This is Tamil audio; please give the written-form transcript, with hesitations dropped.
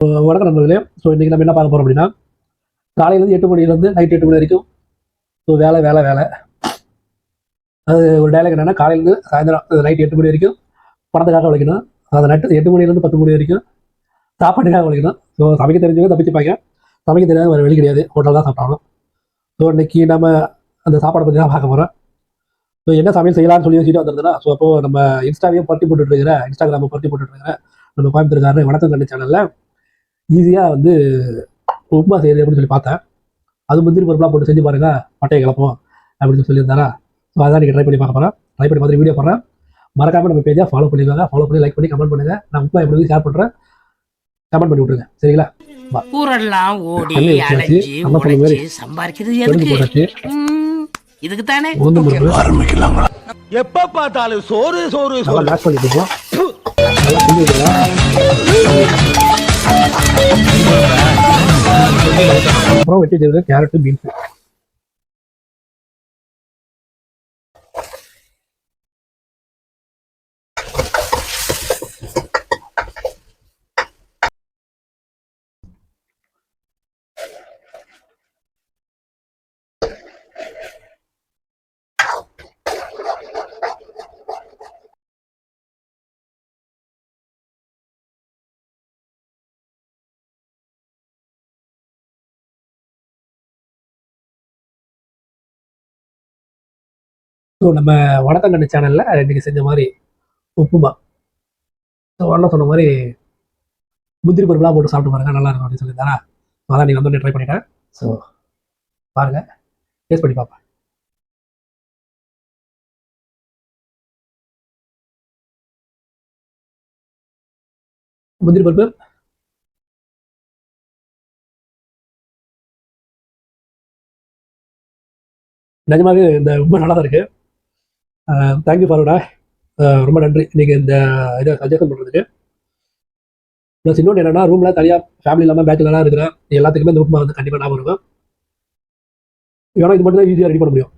வணக்கம் நண்பர்களே. ஸோ இன்றைக்கி நம்ம என்ன பார்க்க போகிறோம் அப்படின்னா, காலையிலேருந்து 8 மணிலேருந்து நைட் 8 மணி வரைக்கும் ஸோ வேலை வேலை வேலை. அது ஒரு டைலாக் என்னென்னா, காலையிலேருந்து சாயந்தரம் நைட் 8 மணி வரைக்கும் பணத்துக்காக உழைக்கணும். அதை நட்டு 8 மணிலேருந்து 10 மணி வரைக்கும் சாப்பாட்டுக்காக உழைக்கணும். ஸோ சமைக்க தெரிஞ்சவங்க தப்பிச்சுப்பாங்க, சமைக்க தெரியாத வேறு வெளி கிடையாது, ஹோட்டல் தான் சாப்பிட்டாலும். ஸோ இன்றைக்கி நம்ம அந்த சாப்பாடை பற்றி தான் பார்க்க போகிறோம். ஸோ என்ன சமையல் செய்யலாம்னு சொல்லி யோசிச்சுட்டு வந்துருந்தேன்னா, ஸோ அப்போது நம்ம இன்ஸ்டாவையும் பருத்தி போட்டுட்ருக்கிற இன்ஸ்டாகிராமை பருத்தி போட்டுட்ருக்கிற நம்ம கோயம்புத்தூர்காரர் வணக்கம் கண்டு சேனலில் ஈஸியாக வந்து உப்புமா செய்யுது அப்படின்னு சொல்லி பார்த்தேன். அது முந்திரி பருப்புலாம் போட்டு செஞ்சு பாருங்கள், பட்டையை கிளப்போம் அப்படின்னு சொல்லியிருந்தாரா. ஸோ அதான் நீங்கள் ட்ரை பண்ணி பார்க்க போகிறேன். ட்ரை பண்ணி பார்த்து வீடியோ போடுறேன். மறக்காமல் நம்ம பேஜை ஃபாலோ பண்ணிக்கோங்க. ஃபாலோ பண்ணி லைக் பண்ணி கமெண்ட் பண்ணுங்கள். நான் உப்புமா எப்படி ஷேர் பண்ணுறேன், கமெண்ட் பண்ணி விட்ருங்க. சரிங்களா? ஊரெல்லாம் ஓடி அலைஞ்சி உழைச்சி சம்பாதிக்கிறது எதுக்கு? இதுக்கு தானே ஆரம்பிக்கலாம். எப்ப பார்த்தாலும் சோறு சோறு நல்லா மேட்ச் பண்ணிட்டு இருக்கோம். நல்லா செஞ்சு விட்டுருங்க. அப்புறம் வெட்டி செய்வது கேரட்டு பீன்ஸு. ஸோ நம்ம வடத்தங்கண்ணு சேனலில் இன்றைக்கி செஞ்ச மாதிரி உப்புமா. ஸோ அண்ணன் சொன்ன மாதிரி முந்திரி பருப்புலாம் போட்டு சாப்பிட்டு பாருங்கள், நல்லா இருக்கும் அப்படின்னு சொல்லியிருந்தாரா. அதான் நீங்கள் வந்து ட்ரை பண்ணிட்டேன். ஸோ பாருங்கள், டேஸ்ட் பண்ணி பார்ப்பேன். முந்திரி பருப்பு நிஜமாவே இந்த உப்புமா நல்லா தான் இருக்குது. தேங்க்யூ ஃபார்வர்டா, ரொம்ப நன்றி நீங்கள் இந்த இதை சஜஷன் பண்ணுறதுக்கு. ப்ளஸ் இன்னொன்று என்னென்னா, ரூமில் தனியாக ஃபேமிலி இல்லாமல் பேச்சுலராக இருக்கிறேன் எல்லாத்துக்குமே இந்த உப்புமா வந்து கண்டிப்பாக ஞாபகம் இருக்கும். ஏன்னா இது மட்டும் தான் ஈஸியாக ரெடி பண்ண முடியும்.